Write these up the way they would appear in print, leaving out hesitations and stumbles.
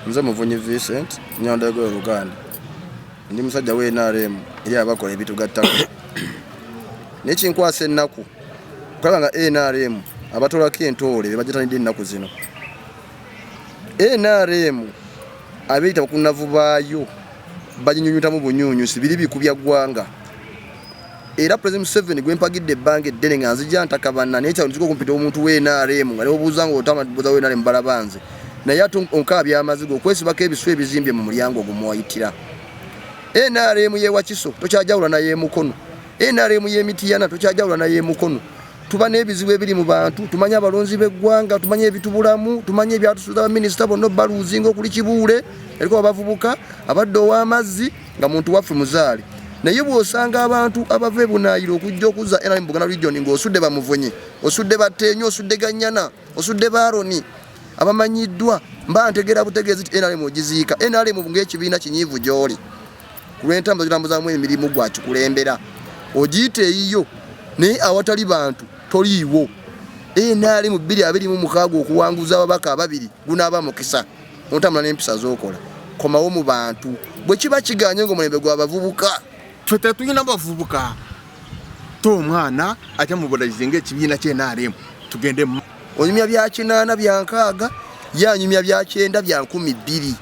Nze Muvunyi Vincent Nyandego Uganda. Ndi musajja we Nrm eri abakola ebitugattako. N'ekinkwasa ennaku kulaba nga Nrm abatolako entole be bagitanidde ennaku zino. Nrm abeeyita bakunavu baayo baginyunyutamu bunyunyusi biri bikubya gwanga. Era President Museveni gwe mpagidde ebbanga eddene nga nzija ntakabana naye kya nziko kumpita omuntu we Nrm nga neobuuza nga otamabuuza we Nrm balabanze. Naye ate onkabya amazigo okwesibako ebiswa ebizimbye mu mulyango ogumwayitira. Nrm ye Wakiso tokyajawula naye Mukono. Nrm ye Mitiyana tokyajawula naye Mukono. Tuba n'ebizibu ebiri mu bantu, tumanya abalonzi b'eggwanga, tumanya ebitubulamu, tumanya ebyatusuza abaminisita bonna baluzinga okuli Kibuule, eriko abavubbuka, abadde ow'amazzi nga muntu waffe muzaali. Naye bw'osanga abantu abava ebunaayiro okujja okuzza Nrm Buganda region ng'osudde Bamuvunyi, osudde Batenywa, osudde Ganyana, osudde Baroni, abamanyiddwa mba ntegera butegeezi Nrm ogiziika. Nrm ng'ekibiina kinyiivu gy'oli. Kulwentamba zirambuzaamu emirimu gwakikulembera. Ogiyite eyiyo naye awatali bantu toliiwo. Nrm 2026 okuwanguza ababaka ababiri gunaaba mukisa. Ontambula n'empisa z'okola. Komawo mu bantu. Bwe kiba kiganye ng'omulembe gw'abavubuka. Ffe tetulina abavubuka. Omwana ate mubulayize ng'ekibiina kye Nrm tugende mu. Onyumya bya 8 bya 6 yanyumya bya 9 bya 12.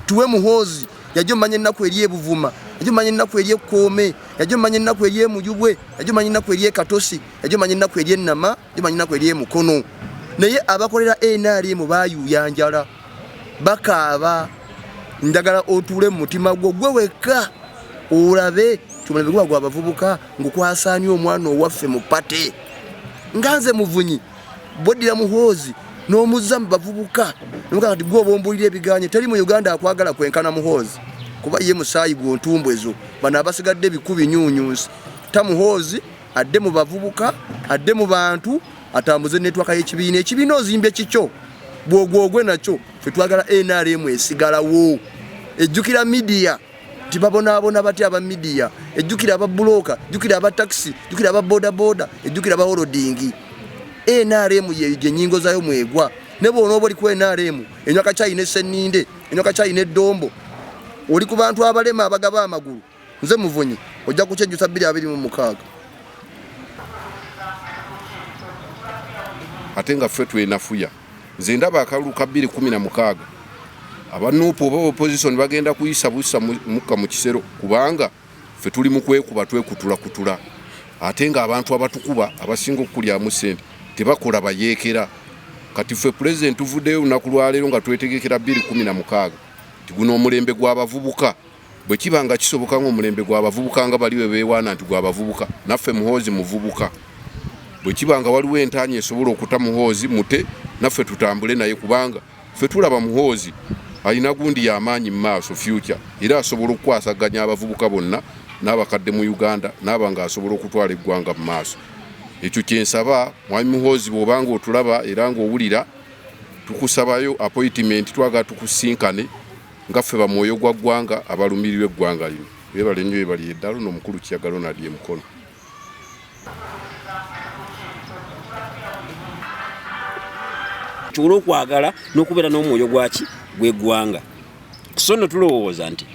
Tuwe Muhoozi yajjo manye ennaku eri ebuvuma. Yajjo manye ennaku eri ekkoome, yajjo manye ennaku eri emujubwe, yajjo manye ennaku eri ekatosi, yajjo manye ennaku eri ennama, yajjo manye ennaku eri emukono. Naye abakolera Nrm baayuyanjala, bakaaba. Njagala otuule mu mutima gwo gwe wekka olabe omulembe gwa abavubuka ng'okwasaanya omwana owaffe mu pate. Nganze Muvunyi boddira Muhoozi n'omuzza mu bavubuka nomuga kati gwe obombulira ebiganye teri mu Uganda akwagala kwenkana Muhoozi kuba ye musaayi gw'ontumbu ezo bano abasigadde bikubi nyunyunsi. Ta Muhoozi adde mu bavubuka adde mu bantu atambuze netwaka y'ekibiina. Ekibiina ozimbe kikyo bwogwogwe nakyo ffe twagala Nrm esigalawo. Ejjukira media tibabonaabona batya aba media, ejjukira aba buloka, ejjukira aba taxi, ejjukira aba boda boda, ejjukira aba holding. Nrm ye nyingo zayo mwegwa. Ne bw'onooba oli ku Nrm enywa kacayi n'essenninde, enywa kacayi n'eddombo, oli ku bantu abalema abagaba amagulu. Nze Muvunyi ojja kukyejjusa 2026. Ate nga ffe twenafuya. Nze ndaba akalulu ka 2016 abanuupu oba opposition bagenda kuyisa busa mukka mu kisero kubanga ffe tuli mu kwekuba twekutula. Ate nga abantu abatukuba abasinga okulyamu ssente tebakola bayeekera. Kati ffe President tuvuddeyo olunaku lwaleero nga twetegekera 2016 tiguno omulembe gw'abavubuka bwe kiba nga kisoboka ng'omulembe gw'abavubuka nga baliwe beewaana nti gw'abavubuka naffe Muhoozi muvubuka. Bwe kiba nga waliwo entaanya esobola okuta Muhoozi mute naffe tutambule naye kubanga ffe tulaba Muhoozi alina gundi y'amaanyi mu maaso future era asobola okukwasaganya abavubuka bonna n'abakadde mu Uganda n'aba nga asobola okutwala eggwanga mu maaso. Ekyo kyensaba Mwami Muhoozi bw'obanga otulaba era ng'owulira tukusabayo appointment twagala tukusinkane nga ffe bamwoyo gwa ggwanga abalumirirwa eggwanga lino. Beebale nnyo beebali eddalo n'omukulu Kiyaga Ronald ye Mukono. Tulo okwagala n'okubeera n'omwoyo gwaki gw'eggwanga. So nno tulowooza nti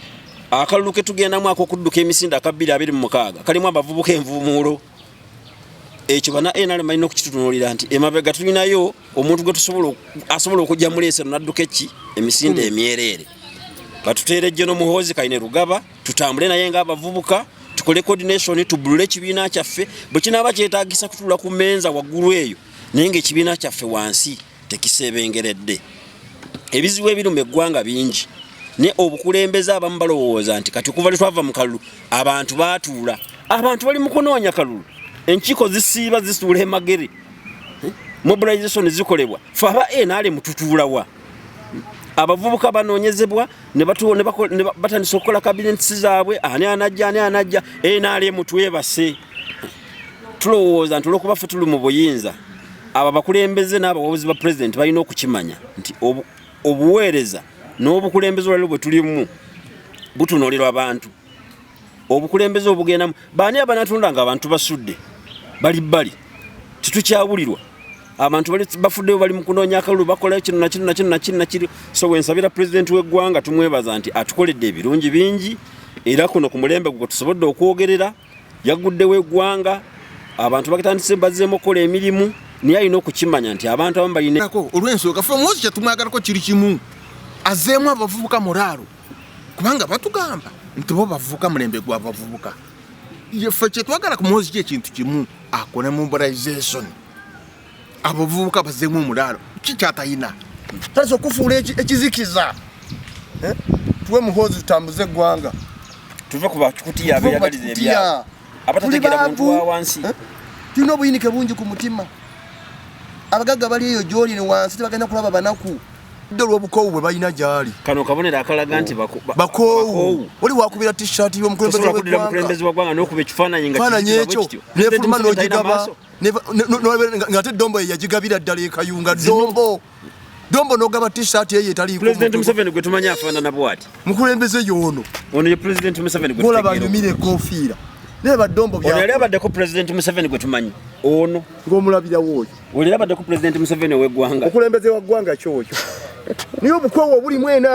akalulu ke tugendamu ak'okudduka emisinde aka 2026 kalimu abavubuka envuumuulo. Ekyo bana Nrm balina okukitutunuulira nti emabega tulinayo omuntu gwe asobola okujja mu leesero n'adduka emisinde emyereere. Batuteere General Muhoozi Kanyerugaba tutambule naye ng'abavubuka tukole coordination tubulule ekibiina kyaffe bwe kinaaba kyetaagisa kutuula ku mmenza waggulu eyo naye ng'ekibiina kyaffe wansi tekisebengeredde. Ebizibu ebiri mu eggwanga bingi ne obukulembeze abamu balowooza nti kati okuva twava mu kalulu abantu baatuula. Abantu bali mu kunoonya kalulu, enkiiko zisiiba zisuula emagere, mobilization zikolebwa, fe aba Nrm tutuulawa. Abavubuka banoonyezebwa ne batandisa okukola kabineti zaabwe ani anajja Nrm twebase. Tulowooza nti olw'okuba ffe tuli mu buyinza aba bakulembeze n'abawobozi ba President balina okukimanya nti obuweereza n'obukulembeze olwaliro bwe tulimu butunuulirwa abantu. Obukulembeze obugendamu baani abanatunda nga abantu basudde bali titukyawulirwa. abantu bali bafuddeyo bali mu kunoonya akalulu bakola kino na kino na kino na kino na kino. So wensabira president w'eggwanga tumwebaza nti atukoledde ebirungi bingi era kuno ku mulembe gwe tusobodde okwogerera yaguddewo eggwanga abantu bakatandise bazzeemu okukola emirimu naye alina okukimanya nti abantu abamu balina olw'ensonga ffe Muhoozi kyetumwagalako kiri kimu azzeemu abavubuka mulaalo kubanga batugamba nti bo bavubuka mulembe gw'abavubuka ffe kyetwagala ku Muhoozi ekintu kimu akole mobilization abavubuka bazzeemu omulaalo kikyatayina taso okufuula ekizikiza tuwe Muhoozi tutambuze eggwanga tuve ku bakutiya abeeyagaliza ebyabo abatategera muntu wa wansi tulina obuyinike bungi ku mutima abagagga bali eyo gy'oli ne wansi tebagenda kulaba banaku dde olw'obukoowu bwe balina gy'ali kano kabonero akalaga nti bakoowu oli wakubira t-shirt y'omukulembeze w'eggwanga n'okuba ekifaananyi ekyo nefuluma n'ogigaba ng'ate Dombo ye yagigabira ddala ekayunga Dombo n'ogaba t-shirt eyo etaliiko President Museveni gwe tumanyi afaanana bw'ati mukulembeze y'ono ye President Museveni gwe olaba anyumira ekoofiira neba Dombo ono yali abaddeko President Museveni gwe tumanyi ono ng'omulabirawo oyo oli yali abaddeko President Museveni ow'eggwanga okulembeze wa ggwanga kyokyo niyo obukoowu obulimu ena